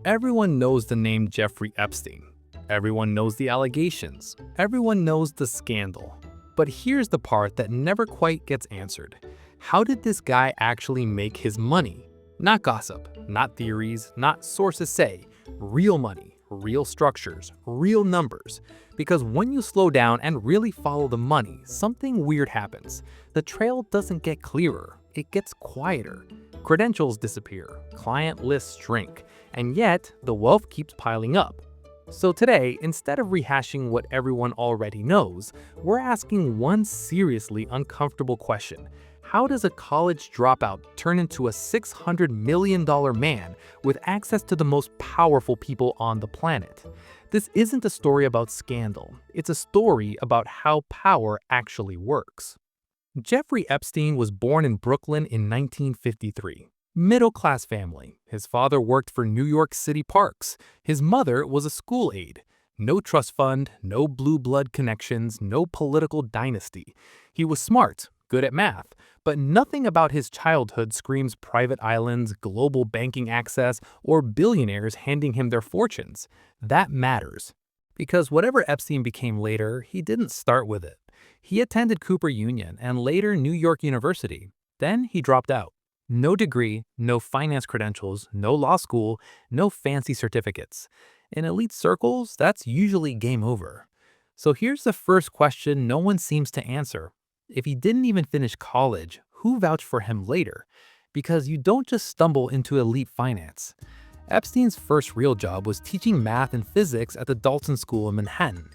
Everyone knows the name Jeffrey Epstein. Everyone knows the allegations. Everyone knows the scandal. But here's the part that never quite gets answered. How did this guy actually make his money? Not gossip, not theories, not sources say. Real money, real structures, real numbers. Because when you slow down and really follow the money, something weird happens. The trail doesn't get clearer, it gets quieter. Credentials disappear, client lists shrink, and yet the wealth keeps piling up. So today, instead of rehashing what everyone already knows, we're asking one seriously uncomfortable question. How does a college dropout turn into a $600 million man with access to the most powerful people on the planet? This isn't a story about scandal. It's a story about how power actually works. Jeffrey Epstein was born in Brooklyn in 1953. Middle-class family. His father worked for New York City Parks. His mother was a school aide. No trust fund, no blue blood connections, no political dynasty. He was smart, good at math, but nothing about his childhood screams private islands, global banking access, or billionaires handing him their fortunes. That matters. Because whatever Epstein became later, he didn't start with it. He attended Cooper Union and later New York University. Then he dropped out. No degree, no finance credentials, no law school, no fancy certificates. In elite circles, that's usually game over. So here's the first question no one seems to answer. If he didn't even finish college, who vouched for him later? Because you don't just stumble into elite finance. Epstein's first real job was teaching math and physics at the Dalton School in Manhattan.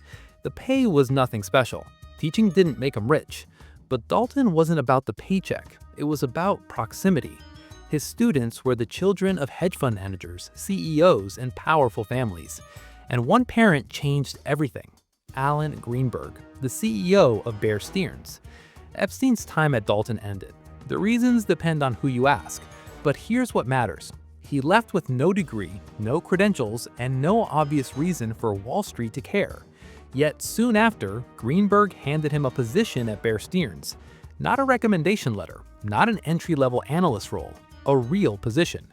The pay was nothing special. Teaching didn't make him rich. But Dalton wasn't about the paycheck. It was about proximity. His students were the children of hedge fund managers, CEOs, and powerful families. And one parent changed everything. Alan Greenberg, the CEO of Bear Stearns. Epstein's time at Dalton ended. The reasons depend on who you ask. But here's what matters. He left with no degree, no credentials, and no obvious reason for Wall Street to care. Yet soon after, Greenberg handed him a position at Bear Stearns. Not a recommendation letter, not an entry-level analyst role, a real position.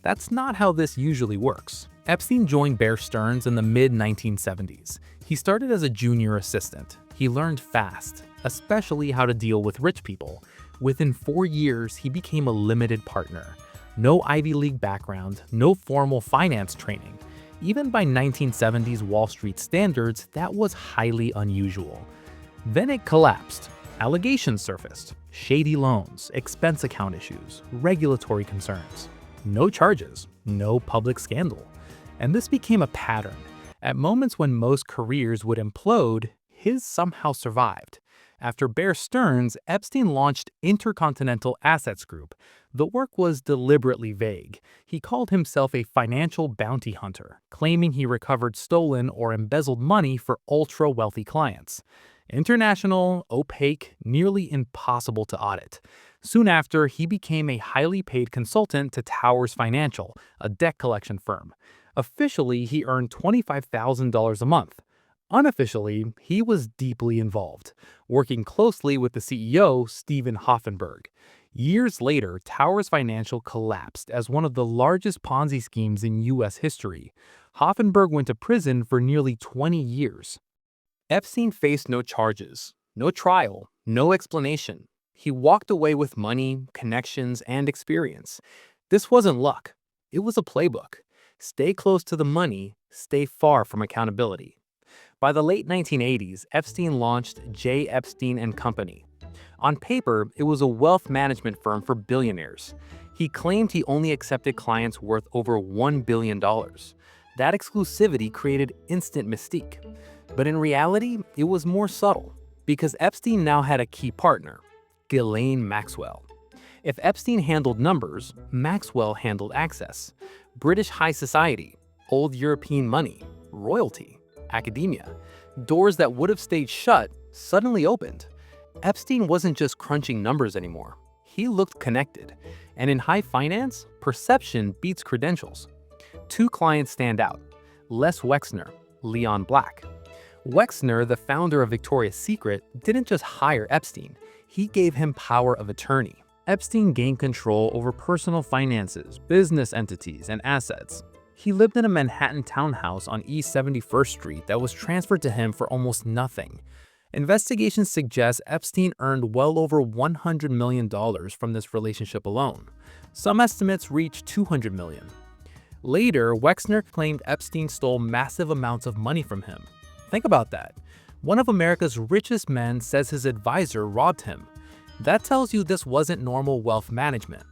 That's not how this usually works. Epstein joined Bear Stearns in the mid-1970s. He started as a junior assistant. He learned fast, especially how to deal with rich people. Within 4 years, he became a limited partner. No Ivy League background, no formal finance training. Even by 1970s Wall Street standards, that was highly unusual. Then it collapsed. Allegations surfaced. Shady loans, expense account issues, regulatory concerns. No charges, no public scandal. And this became a pattern. At moments when most careers would implode, his somehow survived. After Bear Stearns, Epstein launched Intercontinental Assets Group. The work was deliberately vague. He called himself a financial bounty hunter, claiming he recovered stolen or embezzled money for ultra-wealthy clients. International, opaque, nearly impossible to audit. Soon after, he became a highly paid consultant to Towers Financial, a debt collection firm. Officially, he earned $25,000 a month. Unofficially, he was deeply involved, working closely with the CEO, Stephen Hoffenberg. Years later, Towers Financial collapsed as one of the largest Ponzi schemes in U.S. history. Hoffenberg went to prison for nearly 20 years. Epstein faced no charges, no trial, no explanation. He walked away with money, connections, and experience. This wasn't luck. It was a playbook. Stay close to the money, stay far from accountability. By the late 1980s, Epstein launched J. Epstein & Company. On paper, it was a wealth management firm for billionaires. He claimed he only accepted clients worth over $1 billion. That exclusivity created instant mystique. But in reality, it was more subtle, because Epstein now had a key partner, Ghislaine Maxwell. If Epstein handled numbers, Maxwell handled access. British high society, old European money, royalty, academia. Doors that would have stayed shut suddenly opened. Epstein wasn't just crunching numbers anymore. He looked connected. And in high finance, perception beats credentials. Two clients stand out. Les Wexner, Leon Black. Wexner, the founder of Victoria's Secret, didn't just hire Epstein. He gave him power of attorney. Epstein gained control over personal finances, business entities, and assets. He lived in a Manhattan townhouse on East 71st Street that was transferred to him for almost nothing. Investigations suggest Epstein earned well over $100 million from this relationship alone. Some estimates reach $200 million. Later, Wexner claimed Epstein stole massive amounts of money from him. Think about that. One of America's richest men says his advisor robbed him. That tells you this wasn't normal wealth management.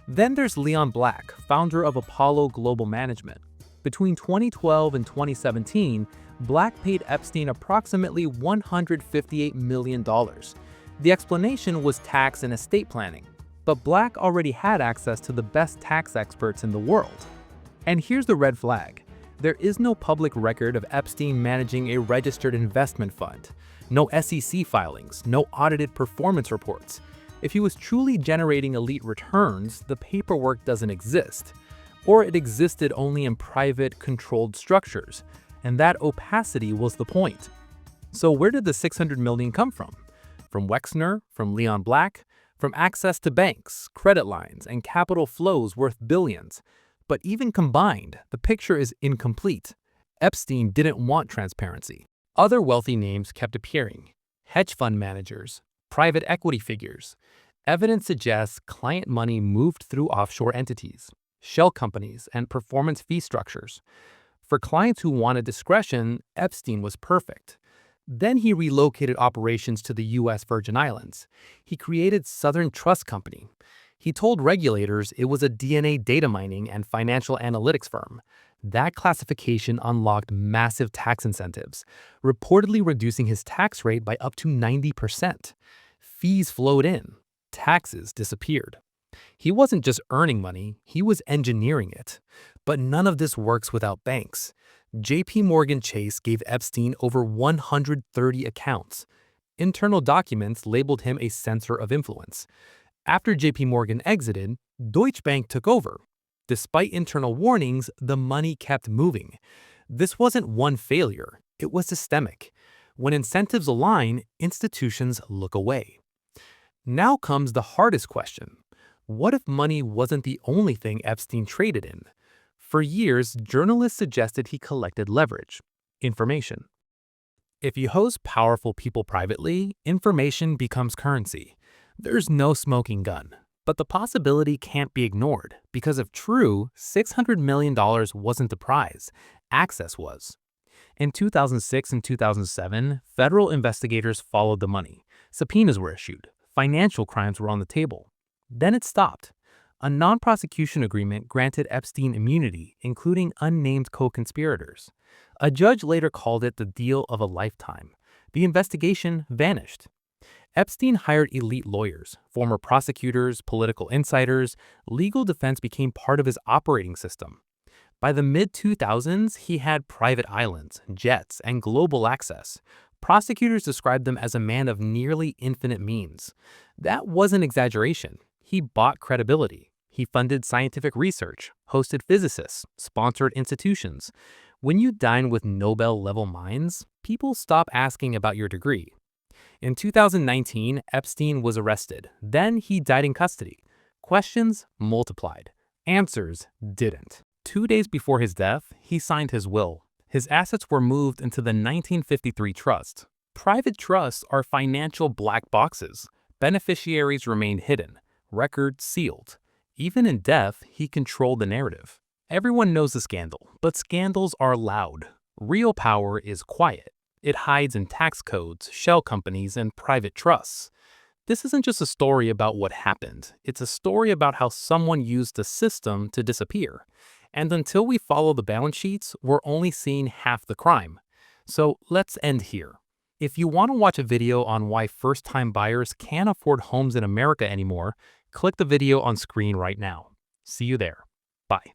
Then there's Leon Black, founder of Apollo Global Management. Between 2012 and 2017, Black paid Epstein approximately $158 million. The explanation was tax and estate planning, but Black already had access to the best tax experts in the world. And here's the red flag. There is no public record of Epstein managing a registered investment fund, no SEC filings, no audited performance reports. If he was truly generating elite returns, the paperwork doesn't exist. Or it existed only in private, controlled structures. And that opacity was the point. So where did the $600 million come from? From Wexner, from Leon Black, from access to banks, credit lines, and capital flows worth billions. But even combined, the picture is incomplete. Epstein didn't want transparency. Other wealthy names kept appearing. Hedge fund managers, private equity figures. Evidence suggests client money moved through offshore entities, shell companies, and performance fee structures. For clients who wanted discretion, Epstein was perfect. Then he relocated operations to the U.S. Virgin Islands. He created Southern Trust Company. He told regulators it was a DNA data mining and financial analytics firm. That classification unlocked massive tax incentives, reportedly reducing his tax rate by up to 90%. Fees flowed in. Taxes disappeared. He wasn't just earning money, he was engineering it. But none of this works without banks. JP Morgan Chase gave Epstein over 130 accounts. Internal documents labeled him a center of influence. After JP Morgan exited, Deutsche Bank took over. Despite internal warnings, the money kept moving. This wasn't one failure, it was systemic. When incentives align, institutions look away. Now comes the hardest question. What if money wasn't the only thing Epstein traded in? For years, journalists suggested he collected leverage, information. If you host powerful people privately, information becomes currency. There's no smoking gun. But the possibility can't be ignored, because if true, $600 million wasn't the prize, access was. In 2006 and 2007, federal investigators followed the money. Subpoenas were issued. Financial crimes were on the table. Then it stopped. A non-prosecution agreement granted Epstein immunity, including unnamed co-conspirators. A judge later called it the deal of a lifetime. The investigation vanished. Epstein hired elite lawyers, former prosecutors, political insiders. Legal defense became part of his operating system. By the mid-2000s, he had private islands, jets, and global access. Prosecutors described him as a man of nearly infinite means. That wasn't exaggeration. He bought credibility. He funded scientific research, hosted physicists, sponsored institutions. When you dine with Nobel-level minds, people stop asking about your degree. In 2019, Epstein was arrested. Then he died in custody. Questions multiplied. Answers didn't. 2 days before his death, he signed his will. His assets were moved into the 1953 trust. Private trusts are financial black boxes. Beneficiaries remain hidden. Records sealed. Even in death, he controlled the narrative. Everyone knows the scandal, but scandals are loud. Real power is quiet. It hides in tax codes, shell companies, and private trusts. This isn't just a story about what happened. It's a story about how someone used the system to disappear. And until we follow the balance sheets, we're only seeing half the crime. So let's end here. If you want to watch a video on why first-time buyers can't afford homes in America anymore, click the video on screen right now. See you there. Bye.